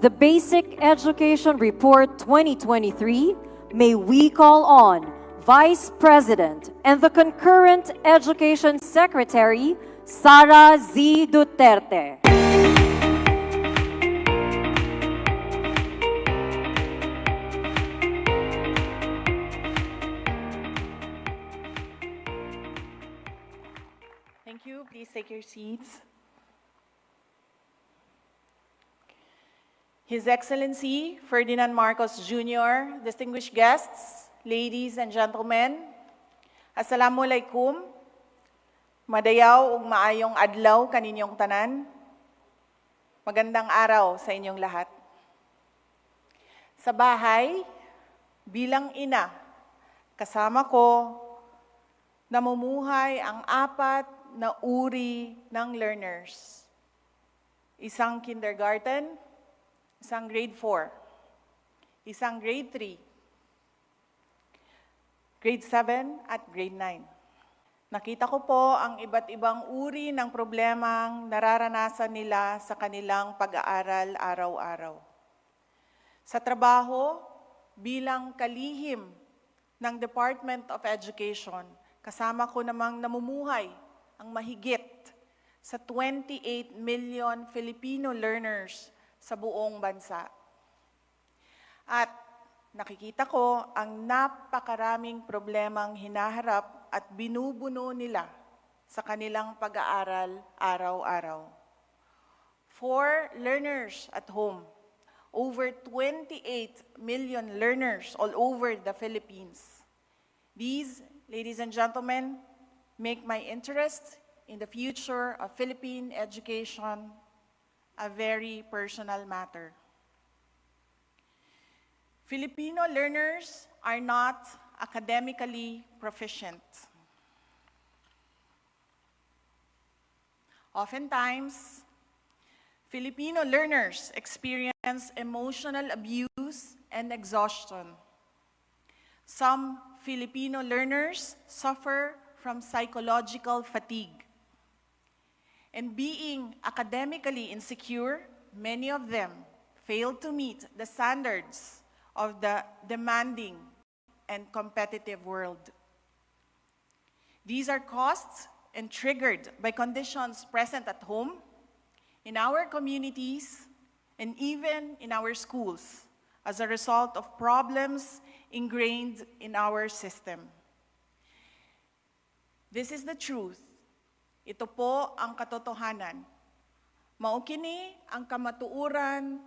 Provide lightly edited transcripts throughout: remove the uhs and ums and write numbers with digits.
the Basic Education Report 2023, may we call on Vice President and the concurrent Education Secretary, SARA Z. Duterte. Thank you. Please take your seats. His Excellency Ferdinand Marcos Jr., distinguished guests, ladies and gentlemen, Assalamualaikum, madayaw ug maayong adlaw kaninyong tanan, magandang araw sa inyong lahat. Sa bahay, bilang ina, kasama ko, namumuhay ang apat na uri ng learners. Isang kindergarten, isang grade 4, isang grade 3, grade 7 at grade 9. Nakita ko po ang iba't ibang uri ng problemang nararanasan nila sa kanilang pag-aaral araw-araw. Sa trabaho, bilang kalihim ng Department of Education, kasama ko namang namumuhay ang mahigit sa 28 million Filipino learners sa buong bansa. At nakikita ko ang napakaraming problemang hinaharap at binubuno nila sa kanilang pag-aaral araw-araw. For learners at home, over 28 million learners all over the Philippines. These, ladies and gentlemen, make my interest in the future of Philippine education a very personal matter. Filipino learners are not academically proficient. Oftentimes, Filipino learners experience emotional abuse and exhaustion. Some Filipino learners suffer from psychological fatigue. And being academically insecure, many of them fail to meet the standards of the demanding and competitive world. These are caused and triggered by conditions present at home, in our communities, and even in our schools as a result of problems ingrained in our system. This is the truth. Ito po ang katotohanan. Mao kini ang kamatuuran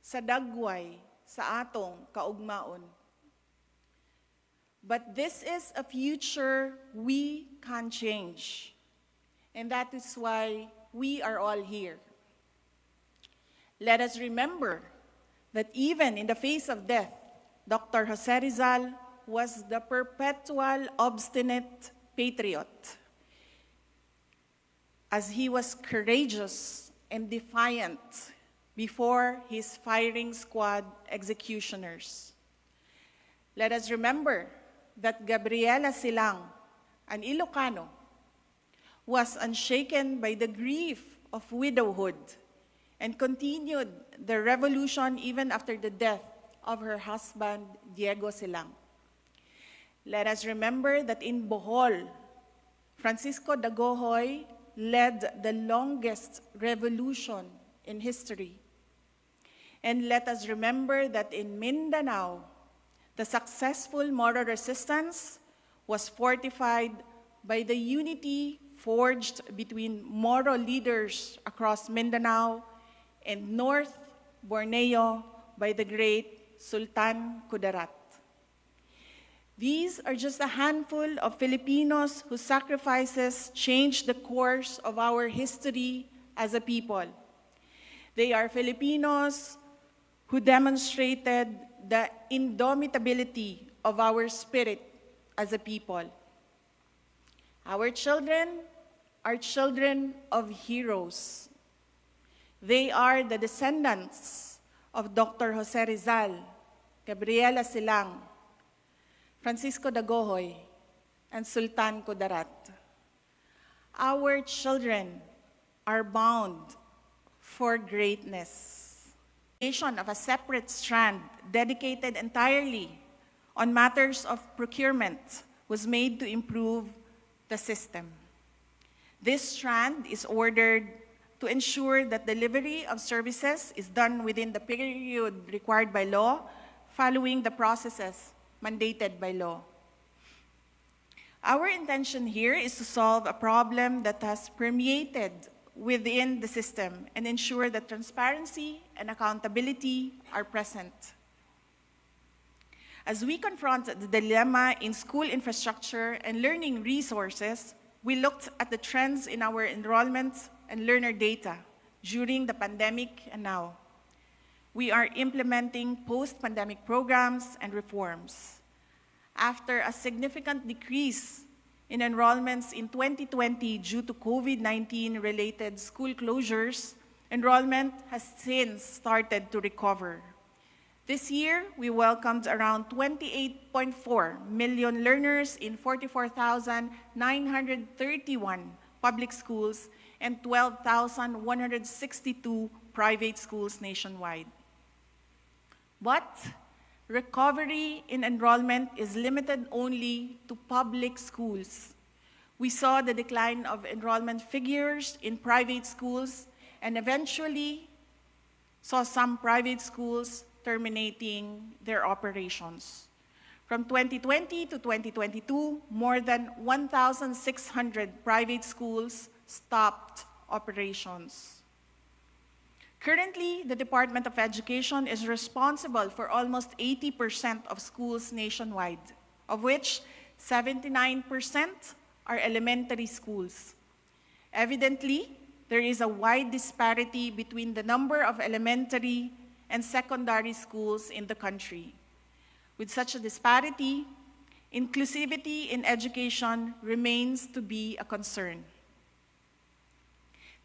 sa dagway sa atong kaugmaon. But this is a future we can change. And that is why we are all here. Let us remember that even in the face of death, Dr. Jose Rizal was the perpetual obstinate patriot, as he was courageous and defiant before his firing squad executioners. Let us remember that Gabriela Silang, an Ilocano, was unshaken by the grief of widowhood and continued the revolution even after the death of her husband, Diego Silang. Let us remember that in Bohol, Francisco Dagohoy led the longest revolution in history. And let us remember that in Mindanao, the successful Moro resistance was fortified by the unity forged between Moro leaders across Mindanao and North Borneo by the great Sultan Kudarat. These are just a handful of Filipinos whose sacrifices changed the course of our history as a people. They are Filipinos who demonstrated the indomitability of our spirit as a people. Our children are children of heroes. They are the descendants of Dr. Jose Rizal, Gabriela Silang, Francisco Dagohoy, and Sultan Kudarat. Our children are bound for greatness. Of a separate strand dedicated entirely on matters of procurement was made to improve the system. This strand is ordered to ensure that delivery of services is done within the period required by law, following the processes mandated by law. Our intention here is to solve a problem that has permeated within the system and ensure that transparency and accountability are present. As we confront the dilemma in school infrastructure and learning resources, we looked at the trends in our enrollment and learner data during the pandemic and now. We are implementing post-pandemic programs and reforms. After a significant decrease in enrollments in 2020 due to COVID-19 related school closures, enrollment has since started to recover. This year, we welcomed around 28.4 million learners in 44,931 public schools and 12,162 private schools nationwide. But recovery in enrollment is limited only to public schools. We saw the decline of enrollment figures in private schools and eventually saw some private schools terminating their operations. From 2020 to 2022, more than 1,600 private schools stopped operations. Currently, the Department of Education is responsible for almost 80% of schools nationwide, of which 79% are elementary schools. Evidently, there is a wide disparity between the number of elementary and secondary schools in the country. With such a disparity, inclusivity in education remains to be a concern.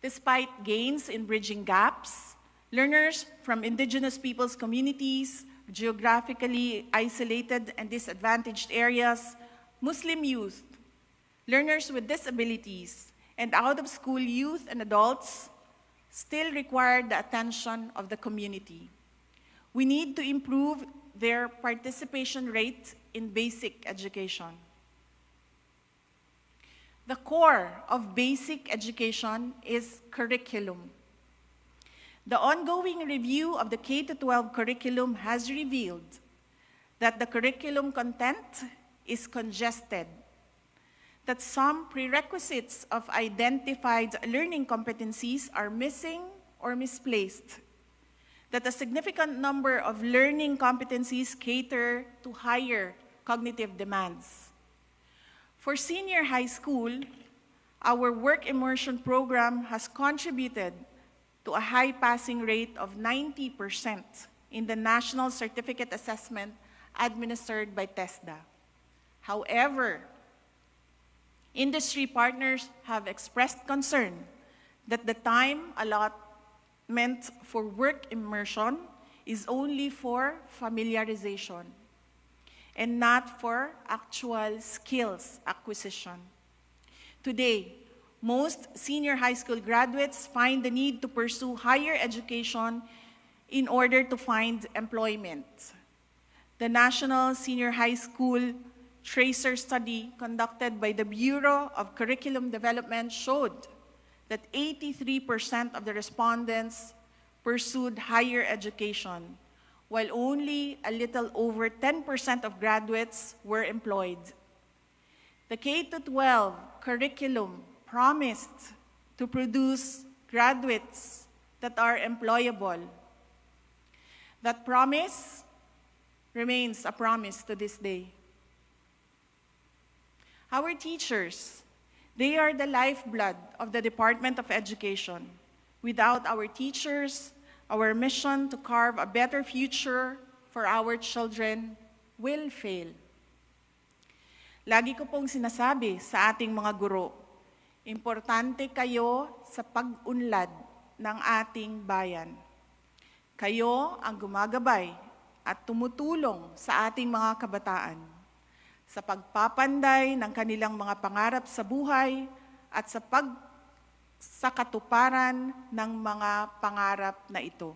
Despite gains in bridging gaps, learners from indigenous peoples' communities, geographically isolated and disadvantaged areas, Muslim youth, learners with disabilities, and out-of-school youth and adults still require the attention of the community. We need to improve their participation rate in basic education. The core of basic education is curriculum. The ongoing review of the K-12 curriculum has revealed that the curriculum content is congested, that some prerequisites of identified learning competencies are missing or misplaced, that a significant number of learning competencies cater to higher cognitive demands. For senior high school, our work immersion program has contributed to a high passing rate of 90% in the National Certificate Assessment administered by TESDA. However, industry partners have expressed concern that the time allotment for work immersion is only for familiarization and not for actual skills acquisition. Today, most senior high school graduates find the need to pursue higher education in order to find employment. The National Senior High School Tracer study conducted by the Bureau of Curriculum Development showed that 83% of the respondents pursued higher education, while only a little over 10% of graduates were employed. The K-12 curriculum promised to produce graduates that are employable. That promise remains a promise to this day. Our teachers, they are the lifeblood of the Department of Education. Without our teachers, our mission to carve a better future for our children will fail. Lagi ko pong sinasabi sa ating mga guro, importante kayo sa pag-unlad ng ating bayan. Kayo ang gumagabay at tumutulong sa ating mga kabataan sa pagpapanday ng kanilang mga pangarap sa buhay at sa katuparan ng mga pangarap na ito.